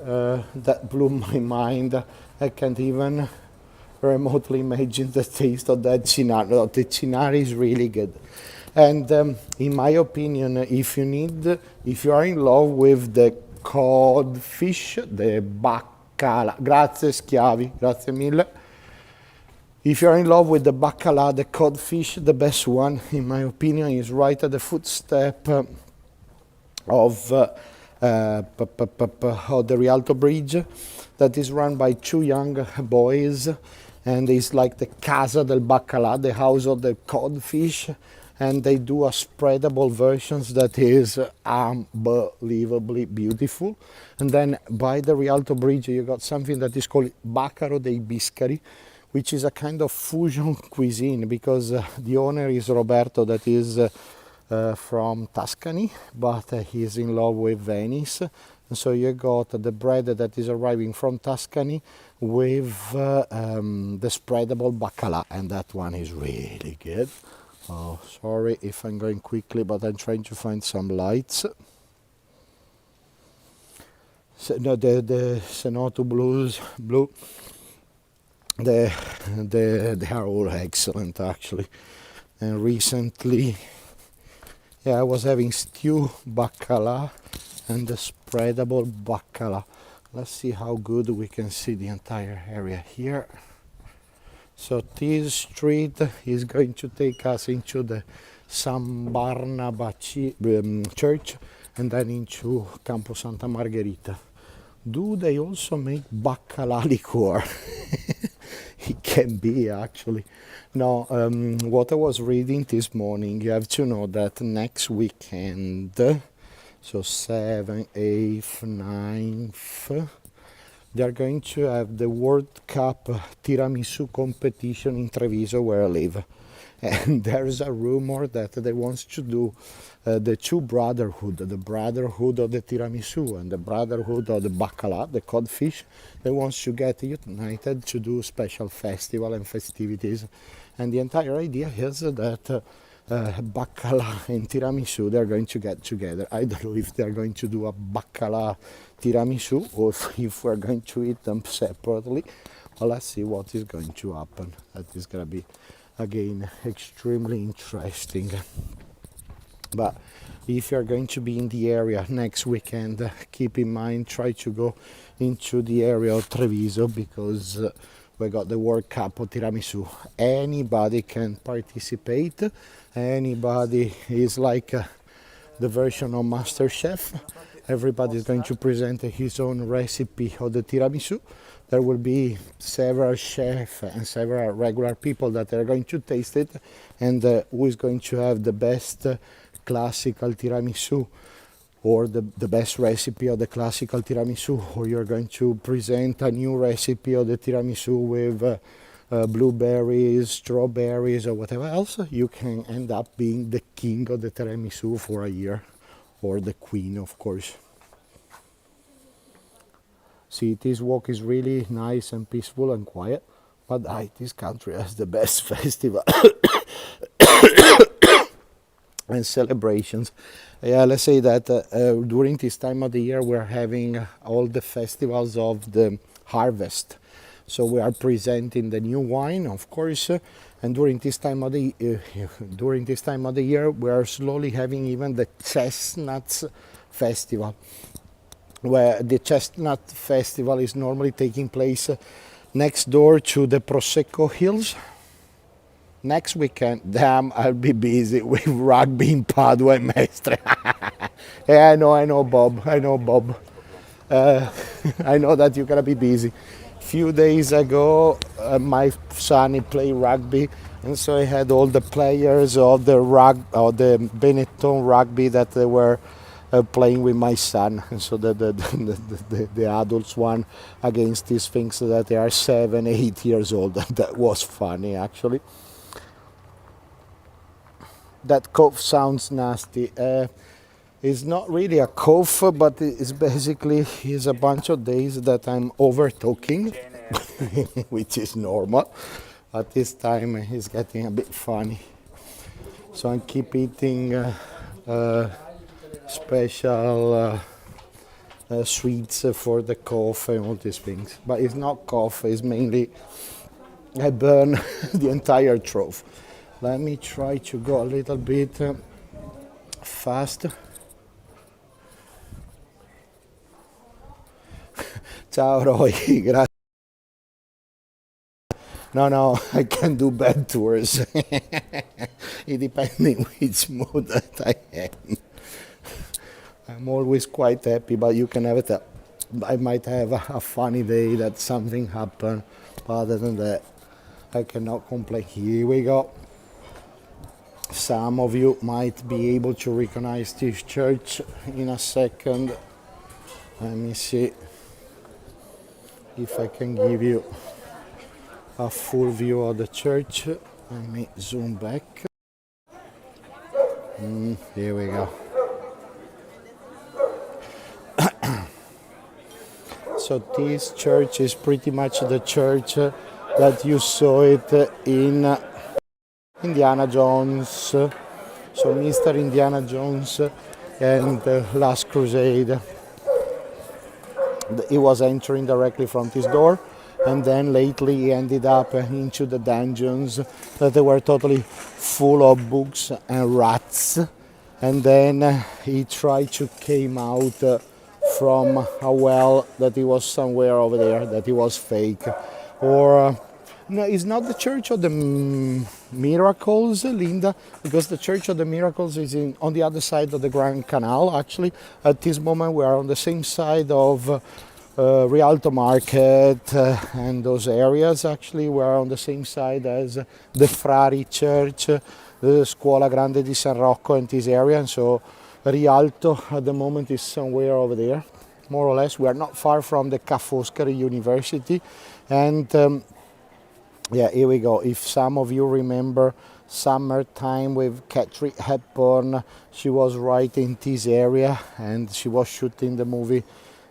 A: That blew my mind. I can't even remotely imagine the taste of that cinare. The cinare is really good. And in my opinion, if you are in love with the cod fish, the Bakala, grazie schiavi, grazie mille. If you're in love with the Bakala, the cod fish, the best one, in my opinion, is right at the footstep of the Rialto Bridge, that is run by 2 young boys, and it's like the Casa del Bakala, the house of the codfish, and they do a spreadable versions that is unbelievably beautiful. And then by the Rialto Bridge you got something that is called Baccaro dei Biscari, which is a kind of fusion cuisine, because the owner is Roberto, that is from Tuscany, but he's in love with Venice. And so you got the bread that is arriving from Tuscany with the spreadable bacala, and that one is really good. Oh, sorry if I'm going quickly, but I'm trying to find some lights. So, no, the Cenote blue, they are all excellent actually. And recently, yeah, I was having stew bacala and the spreadable bacala. Let's see how good we can see the entire area here. So this street is going to take us into the San Barnabaci church, and then into Campo Santa Margherita. Do they also make bacala liqueur? It can be actually. No, what I was reading this morning, you have to know that next weekend, so 7th, 8th, 9th, they are going to have the World Cup Tiramisu competition in Treviso, where I live. And there's a rumor that they want to do the 2 brotherhood, the brotherhood of the tiramisu and the brotherhood of the bacala, the codfish. They want to get united to do special festival and festivities. And the entire idea is that bacala and tiramisu, they're going to get together. I don't know if they're going to do a bacala tiramisu or if we're going to eat them separately. Well, let's see what is going to happen. That is going to be, again, extremely interesting. But if you're going to be in the area next weekend, keep in mind, try to go into the area of Treviso, because we got the World Cup of Tiramisu. Anybody can participate. Anybody is like the version of MasterChef. Everybody is going to present his own recipe of the tiramisu. There will be several chefs and several regular people that are going to taste it, and who is going to have the best classical tiramisu or the best recipe of the classical tiramisu, or you're going to present a new recipe of the tiramisu with blueberries, strawberries, or whatever else, you can end up being the king of the tiramisu for a year, or the queen, of course. See, this walk is really nice and peaceful and quiet, but this country has the best festival and celebrations. Yeah, let's say that during this time of the year we're having all the festivals of the harvest. So we are presenting the new wine, of course, and during this time of the year we are slowly having even the chestnuts festival, where the chestnut festival is normally taking place next door to the Prosecco Hills. Next weekend, damn, I'll be busy with rugby in Padua and Mestre. Yeah, I know, Bob. I know, Bob. I know that you're gonna be busy. Few days ago, my son he played rugby, and so I had all the players of the Benetton rugby that they were playing with my son, and so the adults won against these things that they are 7, 8 years old. That was funny, actually. That cough sounds nasty. It's not really a cough, but it's basically a bunch of days that I'm over talking, which is normal. At this time, it's getting a bit funny. So I keep eating special sweets for the cough and all these things. But it's not cough, it's mainly I burn the entire throat. Let me try to go a little bit fast. Ciao Roy, grazie. No, I can do bad tours. It depends which mood that I am. I'm always quite happy, but you can have it. I might have a funny day that something happened, but other than that, I cannot complain. Here we go. Some of you might be able to recognize this church in a second. Let me see if I can give you a full view of the church. Let me zoom back. Here we go. So this church is pretty much the church that you saw it in Indiana Jones. So Mr. Indiana Jones and the Last Crusade. He was entering directly from this door, and then lately he ended up into the dungeons that they were totally full of books and rats, and then he tried to came out from a well that he was somewhere over there, that he was fake. Or no, it's not the Church of the Miracles, Linda, because the Church of the Miracles is on the other side of the Grand Canal. Actually, at this moment we are on the same side of Rialto Market and those areas. Actually, we are on the same side as the Frari Church, the Scuola Grande di San Rocco, and this area. And so Rialto at the moment is somewhere over there, more or less. We are not far from the Ca' Foscari University, and yeah, here we go. If some of you remember Summertime with Katharine Hepburn, she was right in this area, and she was shooting the movie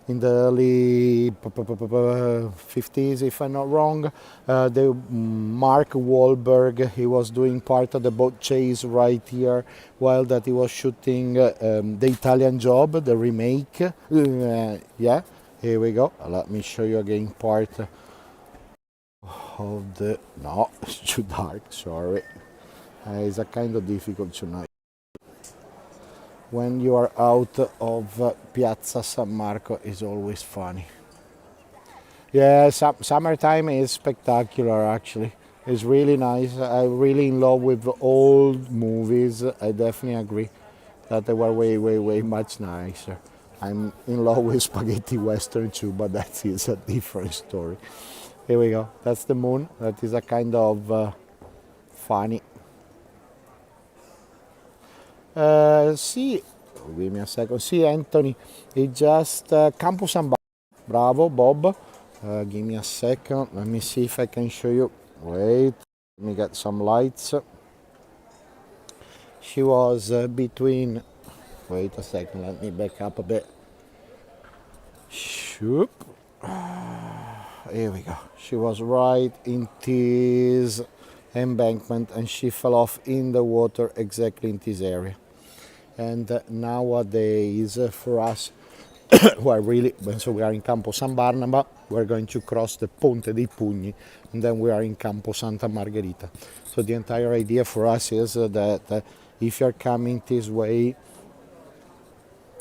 A: in the early 50s, if I'm not wrong. The Mark Wahlberg, he was doing part of the boat chase right here, while that he was shooting the Italian Job, the remake. Yeah, here we go. Let me show you again part of the... No, it's too dark, sorry. It's a kind of difficult tonight. When you are out of Piazza San Marco, is always funny. Yeah, summertime is spectacular, actually. It's really nice. I'm really in love with old movies. I definitely agree that they were way much nicer. I'm in love with spaghetti western too, but that is a different story. Here we go. That's the moon. That is a kind of funny. See, give me a second. See, Anthony, it's just Campo San Marco. Bravo, Bob. Give me a second. Let me see if I can show you. Wait, let me get some lights. She was between. Wait a second. Let me back up a bit. Shoop. Here we go. She was right in this embankment and she fell off in the water exactly in this area. And nowadays for us who are really, so we are in Campo San Barnaba, we're going to cross the Ponte dei Pugni and then we are in Campo Santa Margherita. So the entire idea for us is that if you're coming this way,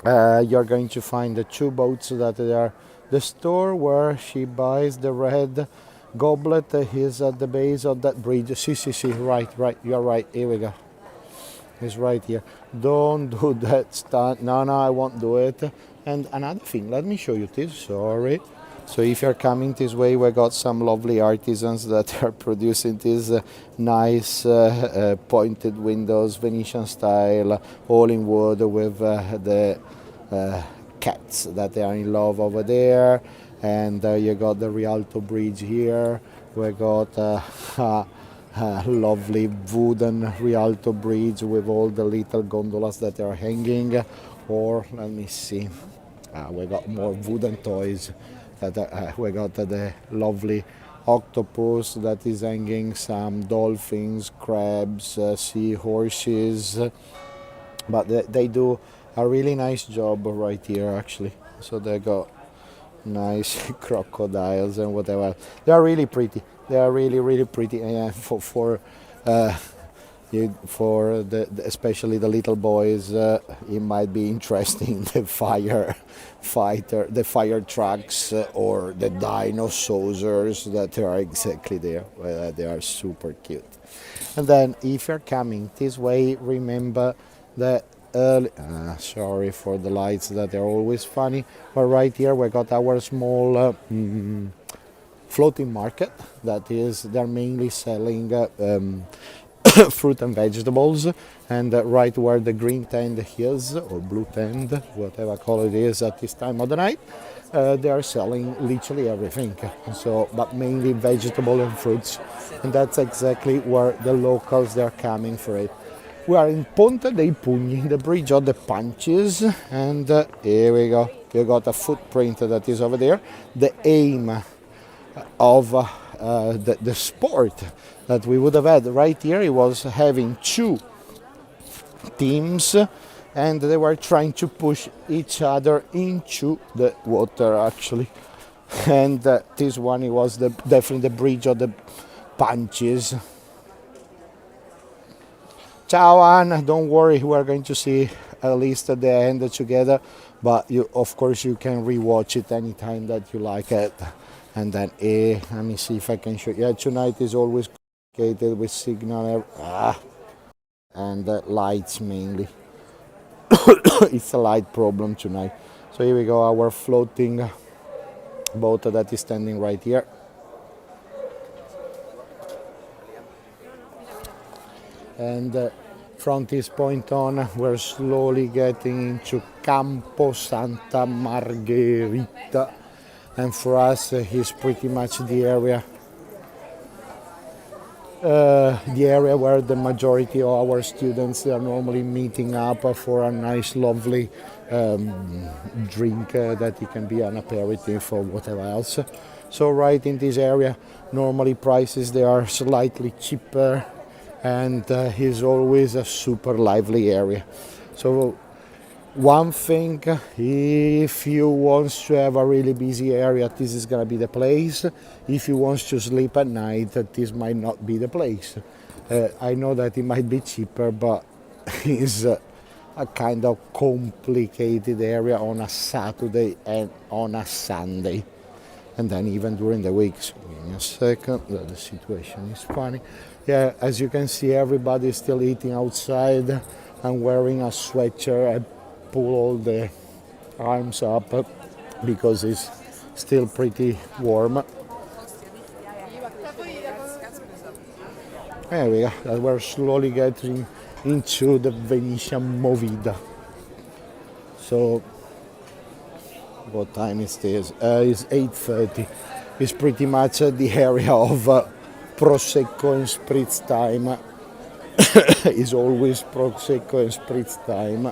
A: you're going to find the two boats that are the store where she buys the red goblet is at the base of that bridge. See, right, you're right, here we go. It's right here. Don't do that stunt. No, I won't do it. And another thing, let me show you this, sorry. So if you're coming this way, we got some lovely artisans that are producing these nice pointed windows, Venetian style, all in wood with the cats that they are in love over there. And you got the Rialto Bridge here. We got a lovely wooden Rialto Bridge with all the little gondolas that are hanging. Or let me see, we got more wooden toys. We got the lovely octopus that is hanging, some dolphins, crabs, seahorses. But they do a really nice job right here actually. So they got nice crocodiles and whatever. They are really pretty. They are really pretty. For especially the little boys, it might be interesting. The fire trucks or the dinosaurs that are exactly there. They are super cute. And then if you're coming this way, remember that sorry for the lights that are always funny, but right here we got our small floating market. That is, they're mainly selling fruit and vegetables, and right where the green tent is, or blue tent, whatever color it is at this time of the night, they are selling literally everything. So, but mainly vegetable and fruits, and that's exactly where the locals they're coming for it. We are in Ponte dei Pugni, the bridge of the punches, and here we go. You got a footprint that is over there. The aim of the sport that we would have had right here, it was having two teams, and they were trying to push each other into the water actually. And this one, it was definitely the bridge of the punches. Ciao Anna, don't worry, we are going to see at least at the end together, but of course you can rewatch it anytime that you like it. And then let me see if I can show you. Yeah, tonight is always complicated with signal and lights mainly. It's a light problem tonight. So here we go, our floating boat that is standing right here. And from this point on, we're slowly getting into Campo Santa Margherita, and for us, it's pretty much the area where the majority of our students are normally meeting up for a nice, lovely drink that it can be an aperitif or whatever else. So right in this area, normally prices they are slightly cheaper, and is always a super lively area. So one thing, if you want to have a really busy area, this is gonna be the place. If you want to sleep at night, this might not be the place. I know that it might be cheaper, but it's a kind of complicated area on a Saturday and on a Sunday, and then even during the weeks. Give me a second, the situation is funny. Yeah, as you can see, everybody is still eating outside. I'm wearing a sweatshirt. I pull all the arms up because it's still pretty warm. There we go. We're slowly getting into the Venetian movida. So what time is this? It's 8:30. It's pretty much the area of Prosecco and Spritz time. Is always Prosecco and Spritz time.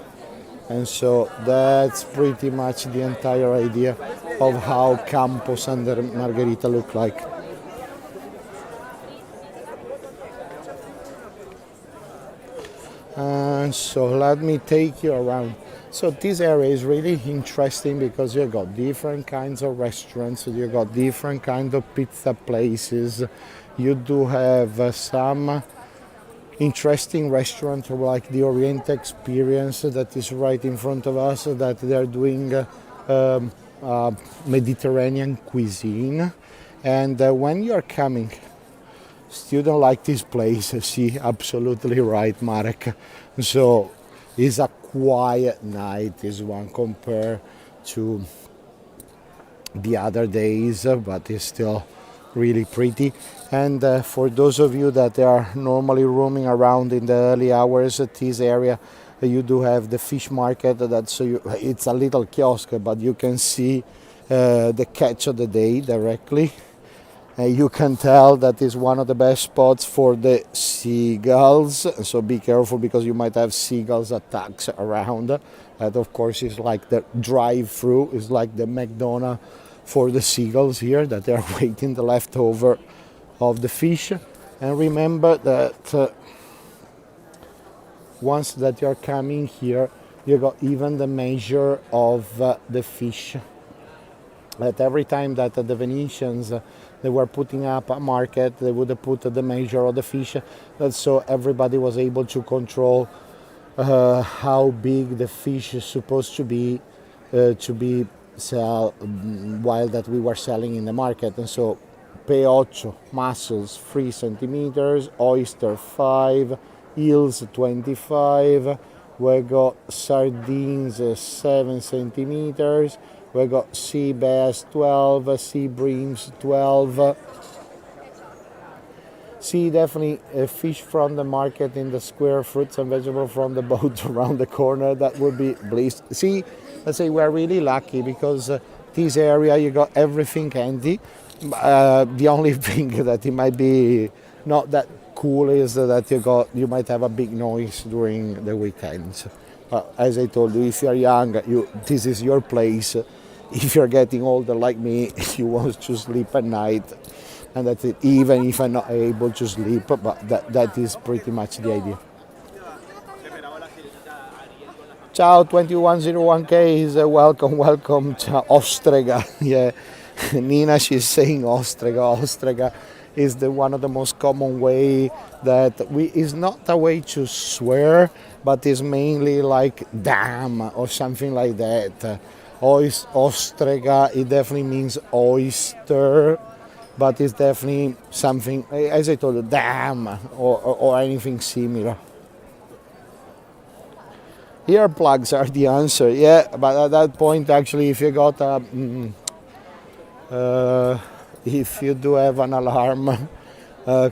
A: And so that's pretty much the entire idea of how Campo Santa Margherita look like. And so let me take you around. So this area is really interesting because you got different kinds of restaurants, you got different kind of pizza places. You do have some interesting restaurant like the Orient Experience that is right in front of us, that they're doing Mediterranean cuisine. And when you're coming, still don't like this place, see, absolutely right, Marek. So it's a quiet night, this one, compared to the other days, but it's still really pretty. And for those of you that are normally roaming around in the early hours at this area, you do have the fish market. It's a little kiosk, but you can see the catch of the day directly. You can tell that is one of the best spots for the seagulls, so be careful because you might have seagulls attacks around. That of course is like the drive-through, is like the McDonald's for the seagulls here, that they are waiting the leftover of the fish. And remember that once that you're coming here, you got even the measure of the fish. That every time that the Venetians they were putting up a market, they would put the measure of the fish, so everybody was able to control how big the fish is supposed to be sell while that we were selling in the market. And so P8 mussels 3 centimeters, oyster 5, eels 25, we got sardines 7 centimeters, we got sea bass 12, sea breams 12. See, definitely fish from the market in the square, fruits and vegetables from the boat around the corner. That would be bliss. See, let's say we're really lucky because this area you got everything handy. The only thing that it might be not that cool is that you might have a big noise during the weekends. As I told you, if you're young, this is your place. If you're getting older like me, you want to sleep at night, and that's it. Even if I'm not able to sleep, but that is pretty much the idea. Ciao, 2101K is welcome to Ostrega. Yeah, Nina, she's saying Ostrega. Ostrega is one of the most common way that is not a way to swear, but is mainly like damn or something like that. Ostrega, it definitely means oyster, but it's definitely something, as I told you, damn or anything similar. Earplugs are the answer, yeah, but at that point actually if you got if you do have an alarm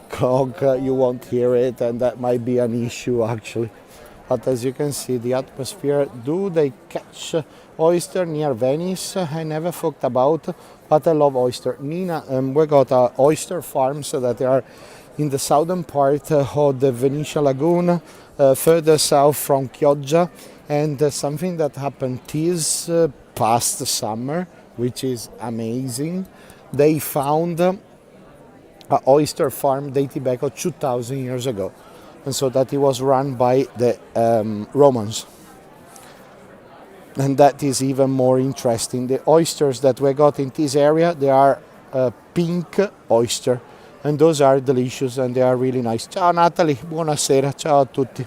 A: clock, you won't hear it, and that might be an issue actually. But as you can see, the atmosphere, do they catch oyster near Venice? I never thought about, but I love oyster. Nina, we got oyster farms that are in the southern part of the Venetian lagoon, further south from Chioggia, and something that happened this past summer, which is amazing. They found an oyster farm dating back 2,000 years ago, and so that it was run by the Romans. And that is even more interesting. The oysters that we got in this area, they are pink oyster, and those are delicious and they are really nice. Ciao Natalie, buonasera, ciao a tutti.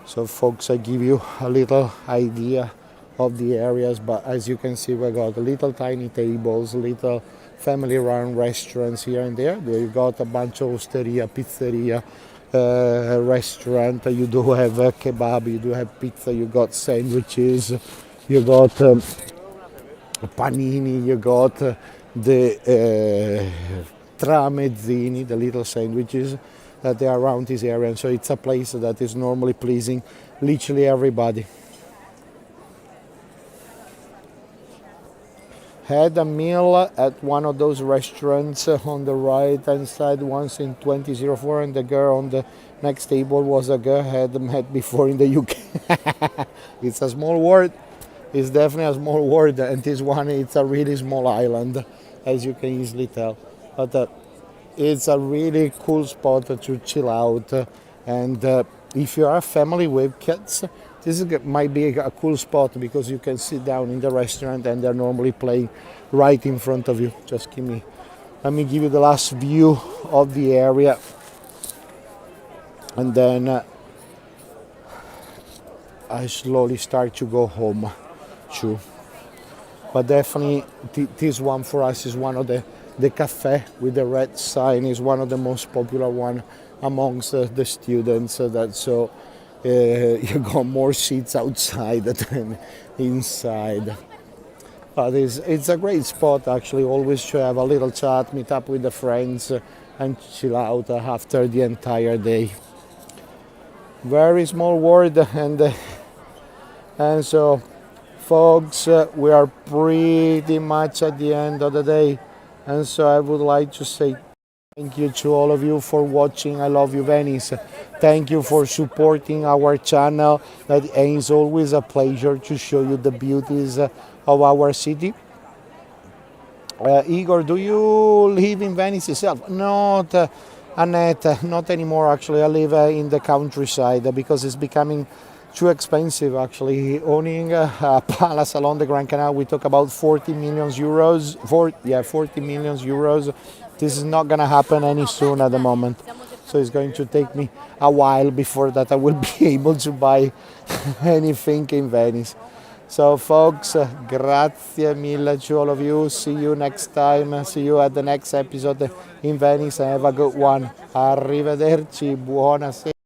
A: So folks, I give you a little idea of the areas, but as you can see, we got little tiny tables, little family-run restaurants here and there. You got a bunch of osteria, pizzeria, restaurant. You do have kebab, you do have pizza, you got sandwiches, you got panini, you got the tramezzini, the little sandwiches. that they are around this area. And so it's a place that is normally pleasing literally everybody. Had a meal at one of those restaurants on the right hand side once in 2004, and the girl on the next table was a girl I had met before in the UK. It's a small world. It's definitely a small world, and this one, it's a really small island, as you can easily tell. But it's a really cool spot to chill out, and if you are a family with kids, might be a cool spot because you can sit down in the restaurant and they're normally playing right in front of you. Let me give you the last view of the area, and then I slowly start to go home too. But definitely this one for us is one of the cafe with the red sign is one of the most popular one amongst the students. You got more seats outside than inside. But it's a great spot actually, always to have a little chat, meet up with the friends and chill out after the entire day. Very small world, and so folks, we are pretty much at the end of the day, and so I would like to say thank you to all of you for watching. I love you, Venice. Thank you for supporting our channel. And it's always a pleasure to show you the beauties of our city. Igor, do you live in Venice yourself? Not, Annette, not anymore actually. I live in the countryside because it's becoming too expensive actually. Owning a palace along the Grand Canal, we talk about 40 million euros. 40 million euros. This is not going to happen any soon at the moment. So it's going to take me a while before that I will be able to buy anything in Venice. So folks, grazie mille to all of you. See you next time. See you at the next episode in Venice and have a good one. Arrivederci, buonasera.